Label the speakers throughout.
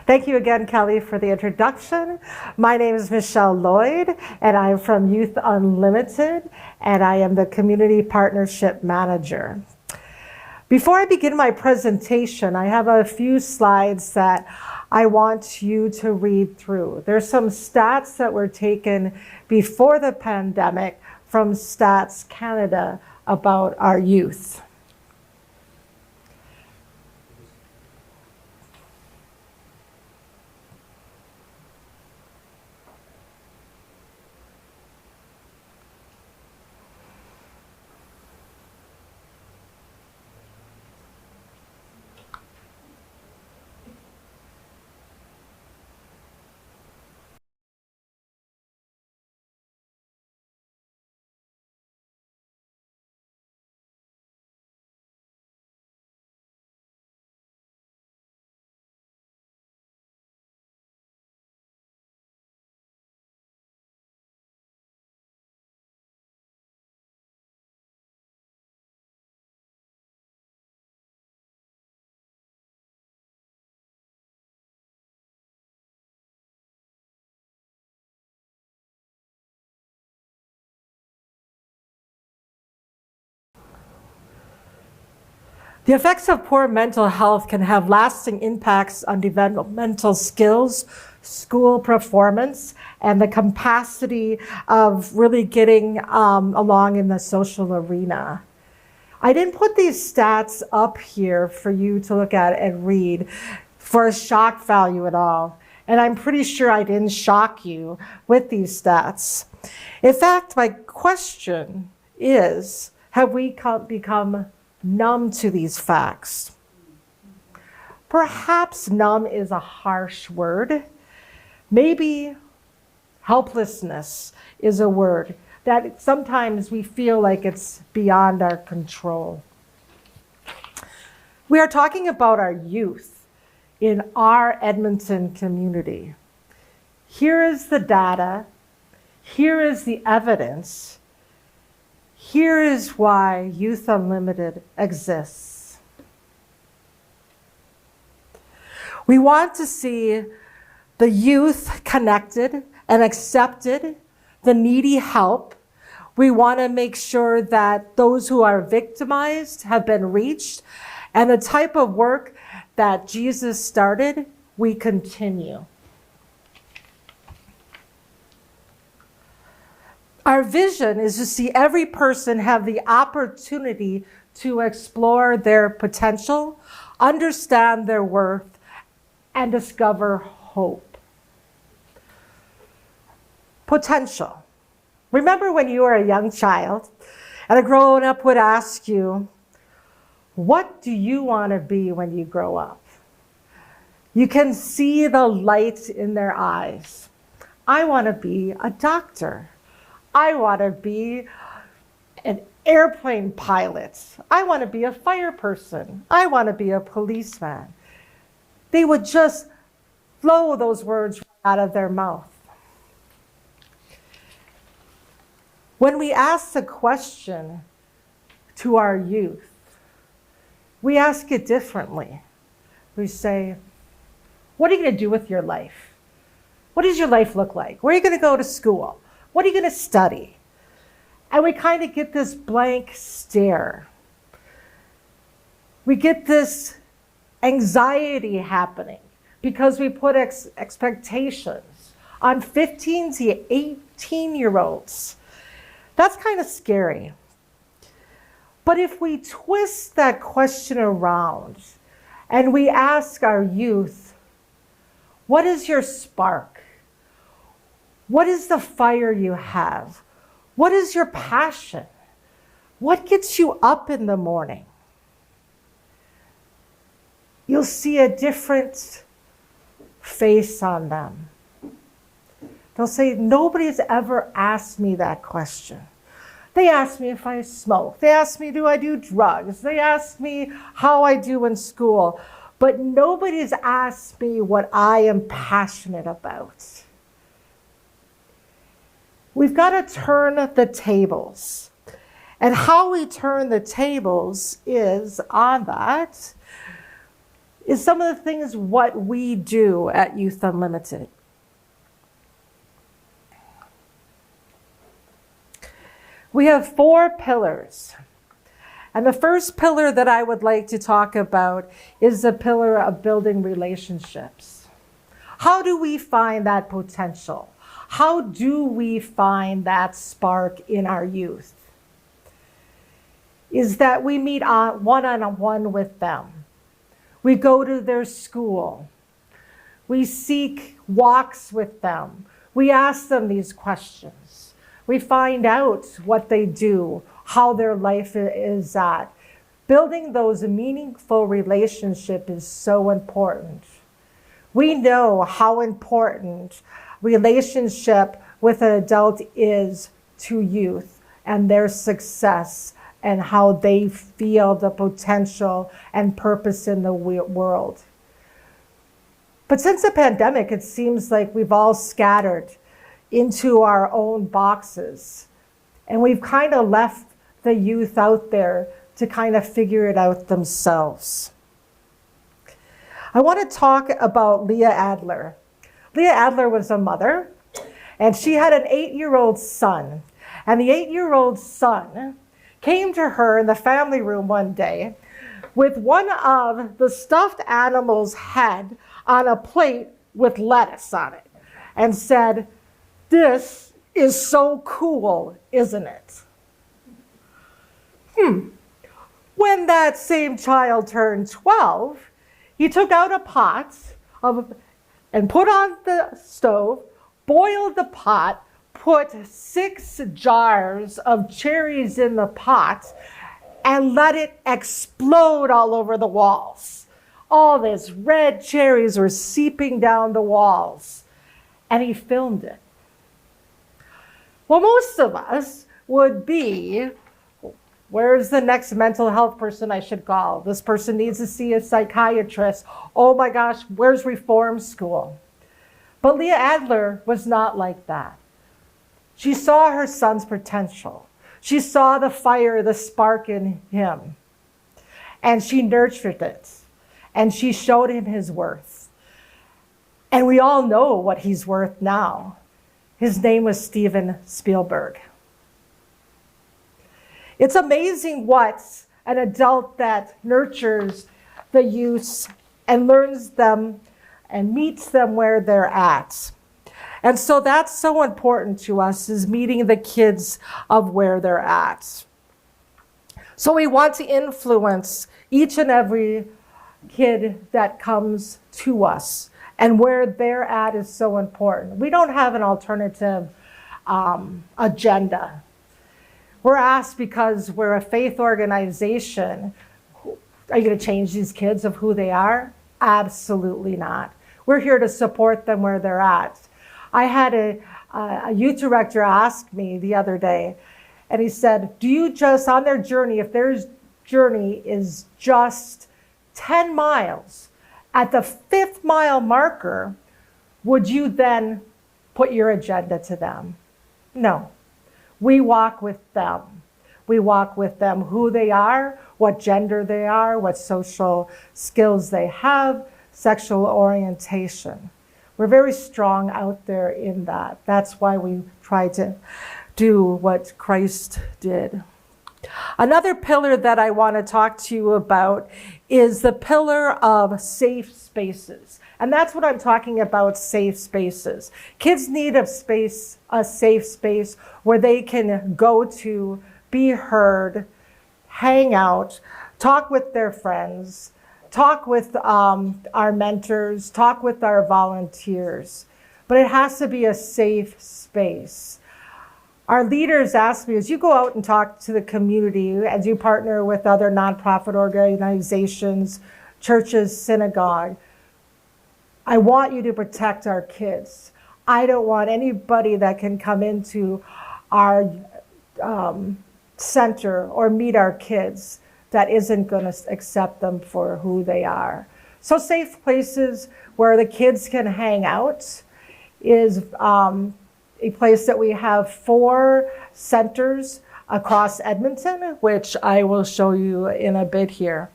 Speaker 1: Thank you again, Kelly, for the introduction. My name is Michelle Lloyd, and I'm from Youth Unlimited, and I am the Community Partnership Manager. Before I begin my presentation, I have a few slides that I want you to read through. There's some stats that were taken before the pandemic from Stats Canada about our youth. The effects of poor mental health can have lasting impacts on developmental skills, school performance, and the capacity of really getting along in the social arena. I didn't put these stats up here for you to look at and read for a shock value at all. And I'm pretty sure I didn't shock you with these stats. In fact, my question is, have we become numb to these facts? Perhaps numb is a harsh word. Maybe helplessness is a word that sometimes we feel like it's beyond our control. We are talking about our youth in our Edmonton community. Here is the data. Here is the evidence. Here is why Youth Unlimited exists. We want to see the youth connected and accepted, the needy help. We want to make sure that those who are victimized have been reached, and the type of work that Jesus started, we continue. Our vision is to see every person have the opportunity to explore their potential, understand their worth, and discover hope. Potential. Remember when you were a young child and a grown-up would ask you, what do you want to be when you grow up? You can see the light in their eyes. I want to be a doctor. I want to be an airplane pilot. I want to be a fire person. I want to be a policeman. They would just flow those words out of their mouth. When we ask the question to our youth, we ask it differently. We say, what are you going to do with your life? What does your life look like? Where are you going to go to school? What are you going to study? And we kind of get this blank stare. We get this anxiety happening because we put expectations on 15 to 18-year-olds. That's kind of scary. But if we twist that question around and we ask our youth, what is your spark? What is the fire you have? What is your passion? What gets you up in the morning? You'll see a different face on them. They'll say, nobody's ever asked me that question. They ask me if I smoke. They ask me, do I do drugs? They ask me how I do in school. But nobody's asked me what I am passionate about. We've got to turn the tables And how we turn the tables is on that is some of the things what we do at Youth Unlimited. We have 4 pillars. And the first pillar that I would like to talk about is the pillar of building relationships. How do we find that potential? How do we find that spark in our youth? Is that we meet one-on-one with them. We go to their school. We seek walks with them. We ask them these questions. We find out what they do, how their life is at. Building those meaningful relationships is so important. We know how important relationship with an adult is to youth and their success and how they feel the potential and purpose in the world. But since the pandemic, it seems like we've all scattered into our own boxes. And we've kind of left the youth out there to kind of figure it out themselves. I want to talk about Leah Adler. Leah Adler was a mother, and she had an 8-year-old son. And the 8-year-old son came to her in the family room one day with one of the stuffed animal's head on a plate with lettuce on it and said, "This is so cool, isn't it?" When that same child turned 12, he took out a pot and put on the stove, boiled the pot, put 6 jars of cherries in the pot, and let it explode all over the walls. All these red cherries were seeping down the walls, and he filmed it. Well, most of us would be, where's the next mental health person I should call? This person needs to see a psychiatrist. Oh my gosh, where's reform school? But Leah Adler was not like that. She saw her son's potential. She saw the fire, the spark in him. And she nurtured it. And she showed him his worth. And we all know what he's worth now. His name was Steven Spielberg. It's amazing what an adult that nurtures the youth and learns them and meets them where they're at. And so that's so important to us, is meeting the kids of where they're at. So we want to influence each and every kid that comes to us, and where they're at is so important. We don't have an alternative agenda. We're asked because we're a faith organization, are you going to change these kids of who they are? Absolutely not. We're here to support them where they're at. I had a youth director ask me the other day, and he said, do you just, on their journey, if their journey is just 10 miles, at the 5th mile marker, would you then put your agenda to them? No. We walk with them. We walk with them who they are, what gender they are, what social skills they have, sexual orientation. We're very strong out there in that. That's why we try to do what Christ did. Another pillar that I want to talk to you about is the pillar of safe spaces. And that's what I'm talking about, safe spaces. Kids need a safe space where they can go to, be heard, hang out, talk with their friends, talk with our mentors, talk with our volunteers. But it has to be a safe space. Our leaders ask me, as you go out and talk to the community, as you partner with other nonprofit organizations, churches, synagogue, I want you to protect our kids. I don't want anybody that can come into our center or meet our kids that isn't going to accept them for who they are. So safe places where the kids can hang out is a place that we have 4 centers across Edmonton, which I will show you in a bit here.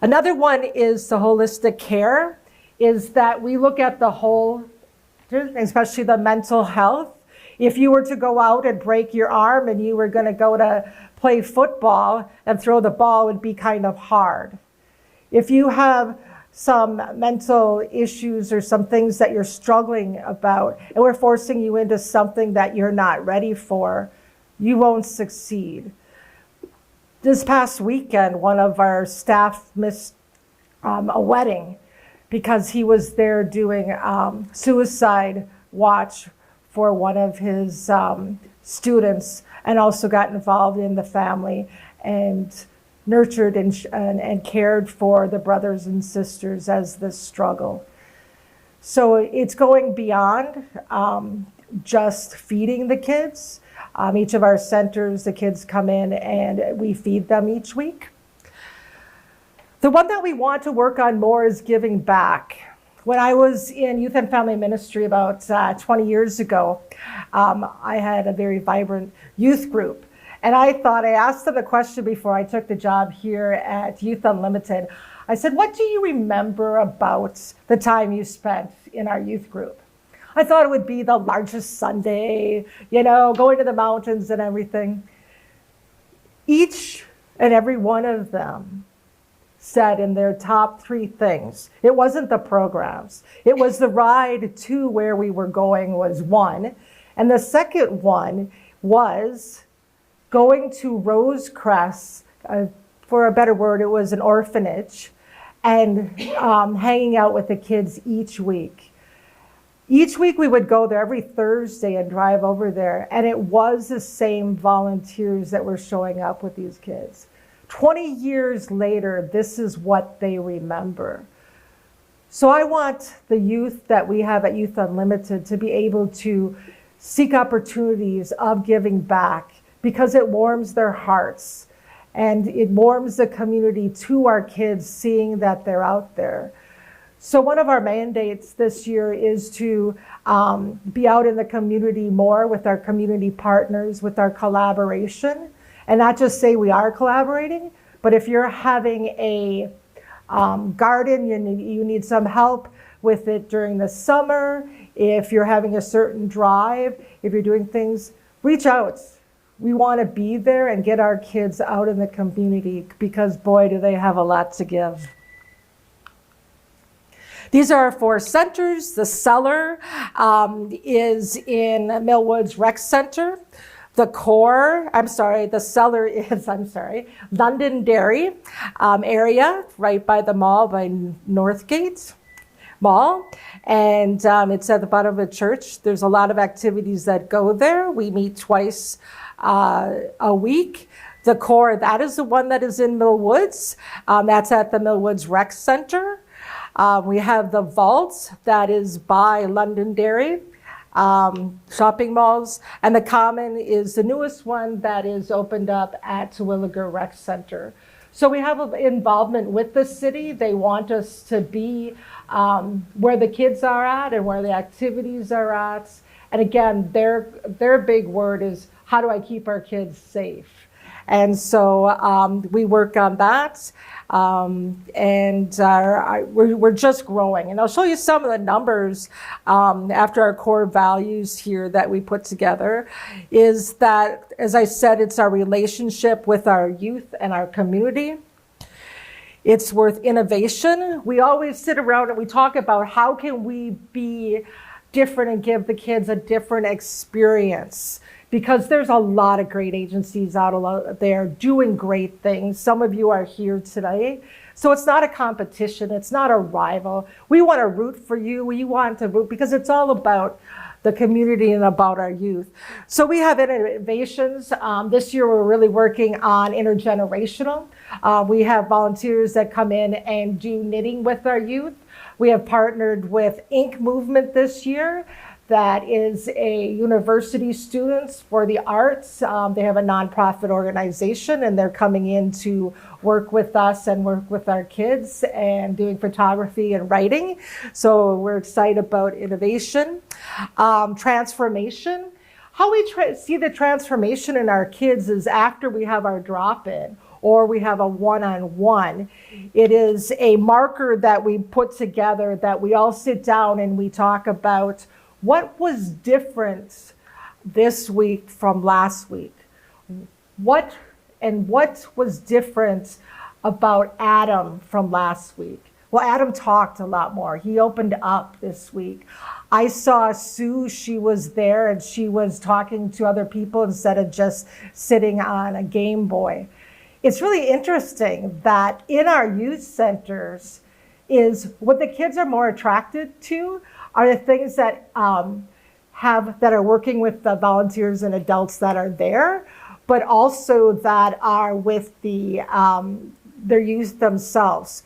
Speaker 1: Another one is the holistic care, is that we look at the whole, especially the mental health. If you were to go out and break your arm and you were going to go to play football and throw the ball, it would be kind of hard. If you have some mental issues or some things that you're struggling about, and we're forcing you into something that you're not ready for, you won't succeed. This past weekend, one of our staff missed a wedding because he was there doing suicide watch for one of his students, and also got involved in the family and nurtured and cared for the brothers and sisters as this struggle. So it's going beyond just feeding the kids. Each of our centers, the kids come in and we feed them each week. The one that we want to work on more is giving back. When I was in youth and family ministry about 20 years ago, I had a very vibrant youth group. And I asked them a question before I took the job here at Youth Unlimited. I said, what do you remember about the time you spent in our youth group? I thought it would be the largest Sunday, going to the mountains and everything. Each and every one of them said in their top 3 things, it wasn't the programs. It was the ride to where we were going was one. And the second one was going to Rosecrest, for a better word, it was an orphanage, and hanging out with the kids each week. Each week we would go there every Thursday and drive over there, and it was the same volunteers that were showing up with these kids. 20 years later, this is what they remember. So I want the youth that we have at Youth Unlimited to be able to seek opportunities of giving back, because it warms their hearts and it warms the community to our kids, seeing that they're out there. So one of our mandates this year is to be out in the community more with our community partners, with our collaboration, and not just say we are collaborating, but if you're having a garden, you need some help with it during the summer, if you're having a certain drive, if you're doing things, reach out. We want to be there and get our kids out in the community, because boy, do they have a lot to give. These are our 4 centers. The cellar is in Millwoods Rec Center. The cellar is, Londonderry area, right by the mall, by Northgate Mall. And it's at the bottom of a church. There's a lot of activities that go there. We meet twice a week. The core, that is the one that is in Millwoods. That's at the Millwoods Rec Center. We have the vault that is by Londonderry shopping malls, and the common is the newest one that is opened up at Terwilliger Rec Center. So we have involvement with the city. They want us to be where the kids are at and where the activities are at. And again, their big word is, how do I keep our kids safe? And so we work on that, and we're just growing. And I'll show you some of the numbers after our core values here that we put together, is that, as I said, it's our relationship with our youth and our community. It's worth innovation. We always sit around and we talk about how can we be different and give the kids a different experience. Because there's a lot of great agencies out there doing great things. Some of you are here today. So it's not a competition. It's not a rival. We want to root for you. We want to root because it's all about the community and about our youth. So we have innovations. This year we're really working on intergenerational. We have volunteers that come in and do knitting with our youth. We have partnered with Ink Movement this year. That is a university students for the arts. They have a nonprofit organization, and they're coming in to work with us and work with our kids and doing photography and writing. So we're excited about innovation. Transformation. how we see the transformation in our kids is after we have our drop-in or we have a one-on-one. It is a marker that we put together that we all sit down and we talk about what was different this week from last week. What was different about Adam from last week? Well, Adam talked a lot more. He opened up this week. I saw Sue, she was there and she was talking to other people instead of just sitting on a Game Boy. It's really interesting that in our youth centers is what the kids are more attracted to are the things that that are working with the volunteers and adults that are there, but also that are with their youth themselves.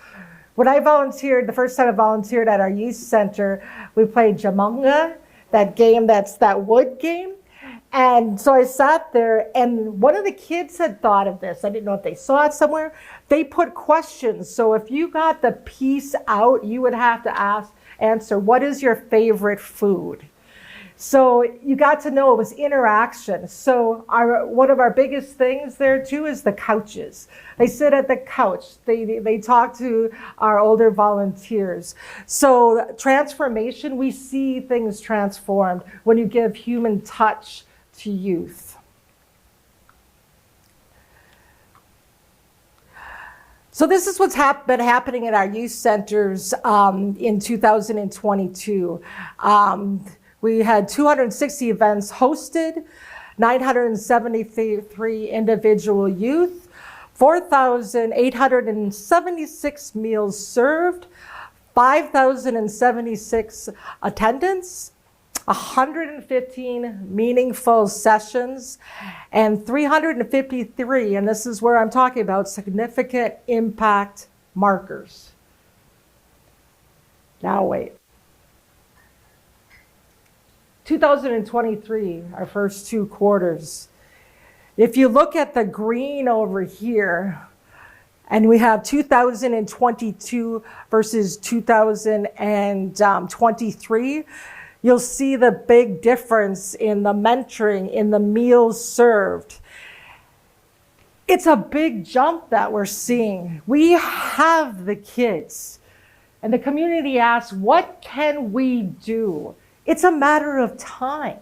Speaker 1: When I volunteered, the first time I volunteered at our youth center, we played Jamunga, that game that's that wood game. And so I sat there and one of the kids had thought of this. I didn't know if they saw it somewhere. They put questions. So if you got the piece out, you would have to answer, what is your favorite food? So you got to know it was interaction. So one of our biggest things there too is the couches. They sit at the couch. They talk to our older volunteers. So transformation, we see things transformed when you give human touch to youth. So this is what's been happening at our youth centers in 2022. We had 260 events hosted, 973 individual youth, 4,876 meals served, 5,076 attendance, 115 meaningful sessions, and 353, and this is where I'm talking about significant impact markers. Now wait. 2023, our first 2 quarters. If you look at the green over here, and we have 2022 versus 2023, you'll see the big difference in the mentoring, in the meals served. It's a big jump that we're seeing. We have the kids, and the community asks, what can we do? It's a matter of time.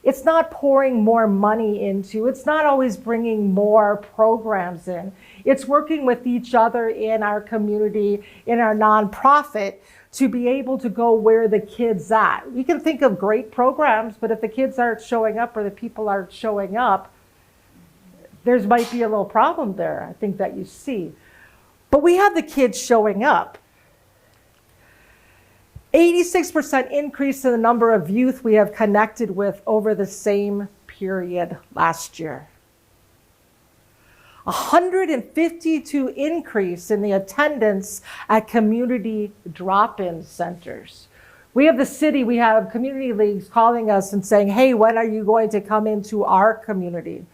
Speaker 1: It's not pouring more money into, it's not always bringing more programs in. It's working with each other in our community, in our nonprofit, to be able to go where the kids at. We can think of great programs, but if the kids aren't showing up or the people aren't showing up, there might be a little problem there, I think that you see. But we have the kids showing up. 86% increase in the number of youth we have connected with over the same period last year. 152 increase in the attendance at community drop-in centers. We have the city, we have community leagues calling us and saying, hey, when are you going to come into our community?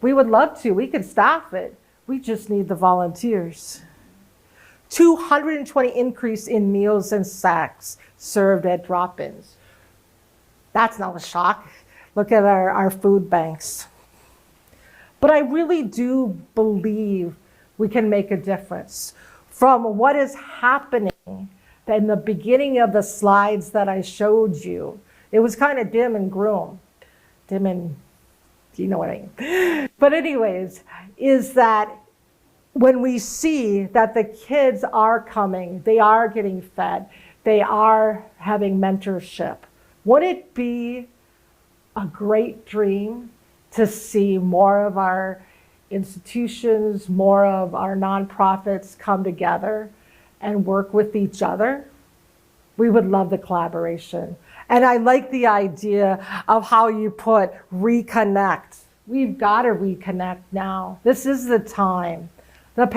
Speaker 1: We would love to, we could staff it. We just need the volunteers. 220 increase in meals and snacks served at drop-ins. That's not a shock. Look at our food banks. But I really do believe we can make a difference. From what is happening in the beginning of the slides that I showed you, it was kind of dim and gloom. Dim and, you know what I mean. But anyways, is that when we see that the kids are coming, they are getting fed, they are having mentorship, would it be a great dream to see more of our institutions, more of our nonprofits come together and work with each other? We would love the collaboration. And I like the idea of how you put reconnect. We've got to reconnect now. This is the time. The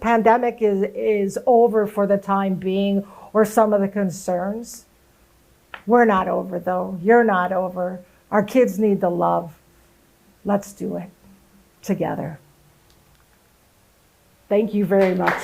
Speaker 1: pandemic is over for the time being, or some of the concerns. We're not over though. You're not over. Our kids need the love. Let's do it together. Thank you very much.